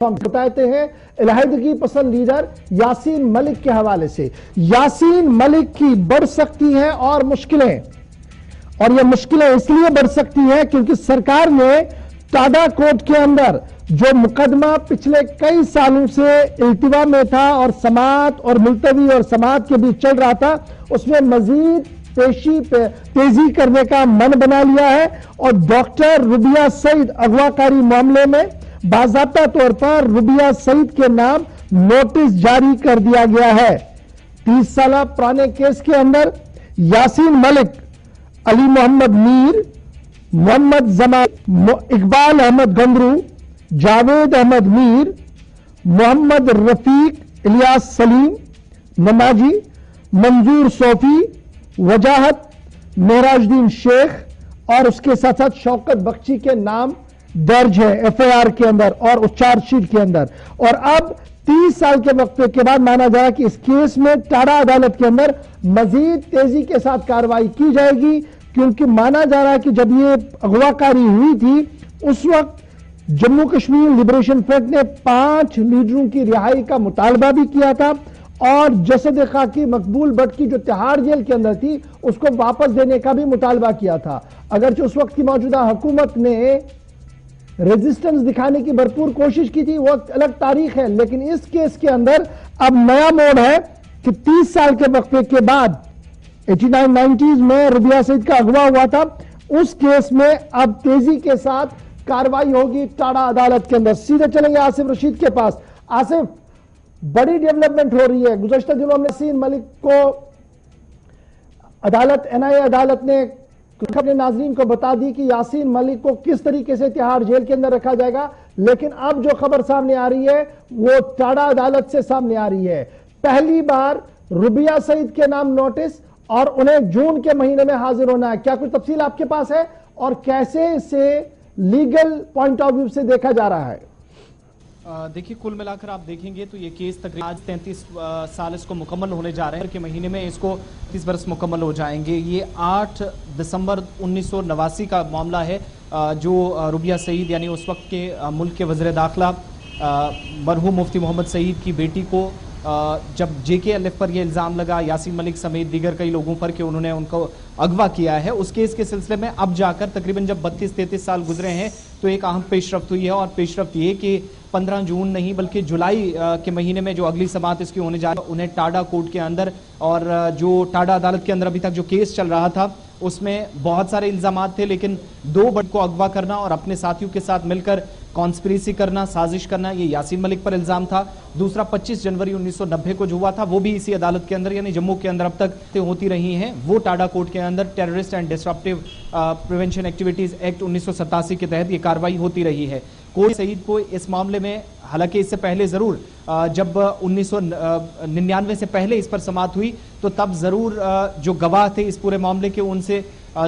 بتاتے ہیں علیحدگی پسند لیڈر یاسین ملک کے حوالے سے۔ یاسین ملک کی بڑھ سکتی ہیں اور مشکلیں، اور یہ مشکلیں اس لیے بڑھ سکتی ہیں کیونکہ سرکار نے ٹاڈا کورٹ کے اندر جو مقدمہ پچھلے کئی سالوں سے التوا میں تھا اور سماعت اور ملتوی اور سماعت کے بیچ چل رہا تھا، اس میں مزید تیزی کرنے کا من بنا لیا ہے اور ڈاکٹر ربیہ سعید اغواکاری معاملے میں باضابطہ طور پر ربیہ سعید کے نام نوٹس جاری کر دیا گیا ہے۔ 30 سالہ پرانے کیس کے اندر یاسین ملک، علی محمد میر، محمد زمان، اقبال احمد گندرو، جاوید احمد میر، محمد رفیق، الیاس سلیم نماجی، منظور صوفی، وجاہت، معراج الدین شیخ اور اس کے ساتھ ساتھ شوکت بخشی کے نام درج ہے ایف آئی آر کے اندر اور اس چارج شیٹ کے اندر۔ اور اب 30 سال کے وقفے کے بعد مانا جائے کہ اس کیس میں ٹاڈا عدالت کے اندر مزید تیزی کے ساتھ کارروائی کی جائے گی، کیونکہ مانا جا رہا ہے کہ جب یہ اغواکاری ہوئی تھی اس وقت جموں کشمیر لبریشن فرنٹ نے 5 لیڈروں کی رہائی کا مطالبہ بھی کیا تھا اور جسد خاکی مقبول بٹ کی جو تہاڑ جیل کے اندر تھی اس کو واپس دینے کا بھی مطالبہ کیا تھا۔ اگرچہ اس وقت کی موجودہ حکومت نے ریزسٹنس دکھانے کی بھرپور کوشش کی تھی، وہ الگ تاریخ ہے، لیکن اس کیس کے اندر اب نیا موڑ ہے کہ 30 سال کے وقفے کے بعد 89-90s میں ربیہ سعید کا اغوا ہوا تھا، اس کیس میں اب تیزی کے ساتھ کارروائی ہوگی ٹاڈا عدالت کے اندر۔ سیدھے چلیں گے آصف رشید کے پاس۔ آصف، بڑی ڈیولپمنٹ ہو رہی ہے، گزشتہ دنوں میں یاسین ملک کو عدالت NIA عدالت نے اپنے ناظرین کو بتا دی کہ یاسین ملک کو کس طریقے سے تہاڑ جیل کے اندر رکھا جائے گا، لیکن اب جو خبر سامنے آ رہی ہے وہ ٹاڈا عدالت سے سامنے آ رہی ہے۔ پہلی بار ربیہ سعید کے نام نوٹس اور انہیں جون کے مہینے میں حاضر ہونا ہے، کیا کوئی تفصیل آپ کے پاس ہے اور کیسے اسے لیگل پوائنٹ آف ویو سے دیکھا جا رہا ہے؟ دیکھیے، کل ملا کر آپ دیکھیں گے تو یہ کیس تقریباً آج 33 سال اس کو مکمل ہونے جا رہے ہیں کہ مہینے میں اس کو 30 برس مکمل ہو جائیں گے۔ یہ 8 دسمبر 1989 کا معاملہ ہے جو ربیہ سعید یعنی اس وقت کے ملک کے وزیر داخلہ مرحوم مفتی محمد سعید کی بیٹی کو جب JKLF پر یہ الزام لگا یاسین ملک سمیت دیگر کئی لوگوں پر کہ انہوں نے ان کو اغوا کیا ہے، اس کیس کے سلسلے میں اب جا کر تقریباً جب 32-33 سال گزرے ہیں تو ایک اہم پیش رفت ہوئی ہے، اور پیش رفت یہ کہ 15 جون نہیں بلکہ جولائی کے مہینے میں جو اگلی سماعت اس کی ہونے جا رہی ہے انہیں ٹاڈا کورٹ کے اندر اور جو ٹاڈا عدالت کے اندر ابھی تک جو کیس چل رہا تھا اس میں بہت سارے الزامات تھے، لیکن 2 بڑوں کو اغوا کرنا اور اپنے ساتھیوں کے ساتھ مل کر کانسپریسی کرنا، سازش کرنا، یہ یاسین ملک پر الزام تھا۔ دوسرا 25 جنوری 1990 کو جو ہوا تھا وہ بھی اسی عدالت کے اندر یعنی جموں کے اندر اب تک ہوتی رہی ہیں، وہ ٹاڈا کورٹ کے اندر terrorist and disruptive prevention activities act 1987 کے تحت یہ کارروائی ہوتی رہی ہے۔ کوئی سعید کو اس معاملے میں، حالانکہ اس سے پہلے ضرور جب 1999 سے پہلے اس پر سماعت ہوئی تو تب ضرور جو گواہ تھے اس پورے معاملے کے ان سے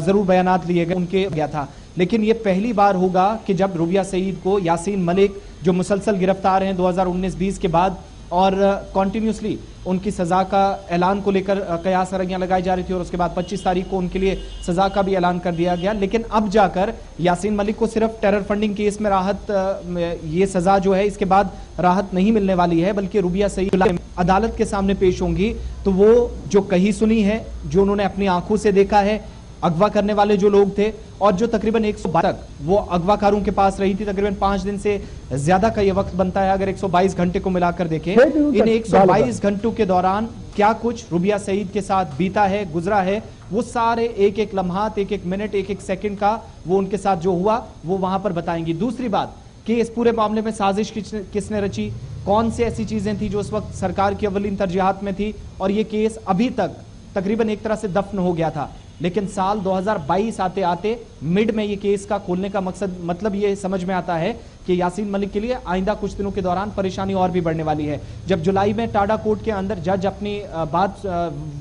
ضرور بیانات لیے گئے، ان کے گیا تھا، لیکن یہ پہلی بار ہوگا کہ جب ربیہ سعید کو یاسین ملک جو مسلسل گرفتار ہیں 2019-20 کے بعد اور کنٹینیوسلی ان کی سزا کا اعلان کو لے کر قیاس ارائیاں لگائی جا رہی تھی اور اس کے بعد 25 تاریخ کو ان کے لیے سزا کا بھی اعلان کر دیا گیا، لیکن اب جا کر یاسین ملک کو صرف ٹیرر فنڈنگ کیس میں راحت، یہ سزا جو ہے اس کے بعد راحت نہیں ملنے والی ہے، بلکہ ربیہ سعید عدالت کے سامنے پیش ہوں گی تو وہ جو کہی سنی ہے، جو انہوں نے اپنی آنکھوں سے دیکھا ہے، اغوا کرنے والے جو لوگ تھے اور جو تقریباً 122 تک وہ اغوا کاروں کے پاس رہی تھی، تقریباً 5 دن سے زیادہ کا یہ وقت بنتا ہے اگر 122 گھنٹے کو ملا کر دیکھیں، ان 122 گھنٹوں کے دوران کیا کچھ ربیہ سعید کے ساتھ بیتا ہے، گزرا ہے، وہ سارے ایک ایک لمحات، ایک ایک منٹ، ایک ایک سیکنڈ کا وہ ان کے ساتھ جو ہوا وہ وہاں پر بتائیں گی۔ دوسری بات کہ اس پورے معاملے میں سازش کس نے رچی، کون سے ایسی چیزیں تھیں جو اس وقت سرکار کی اولین ترجیحات میں تھی، اور یہ کیس ابھی تک تقریباً ایک طرح سے دفن ہو گیا تھا، لیکن سال 2022 آتے آتے مڈ میں یہ کیس کا کھولنے کا مطلب یہ سمجھ میں آتا ہے کہ یاسین ملک کے لیے آئندہ کچھ دنوں کے دوران پریشانی اور بھی بڑھنے والی ہے۔ جب جولائی میں ٹاڈا کورٹ کے اندر جج اپنی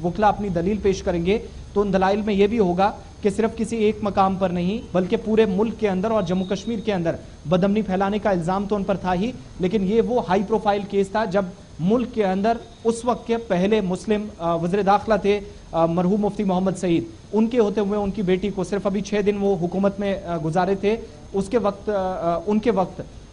وکلا اپنی دلیل پیش کریں گے تو ان دلائل میں یہ بھی ہوگا کہ صرف کسی ایک مقام پر نہیں بلکہ پورے ملک کے اندر اور جموں کشمیر کے اندر بدامنی پھیلانے کا الزام تو ان پر تھا ہی، لیکن یہ وہ ہائی پروفائل کیس تھا جب ملک کے اندر اس وقت کے پہلے مسلم وزیر داخلہ تھے مرحوم مفتی محمد سعید، ان کے ہوتے ہوئے ان کی بیٹی کو صرف ابھی 6 دن وہ حکومت میں گزارے تھے، ان کے وقت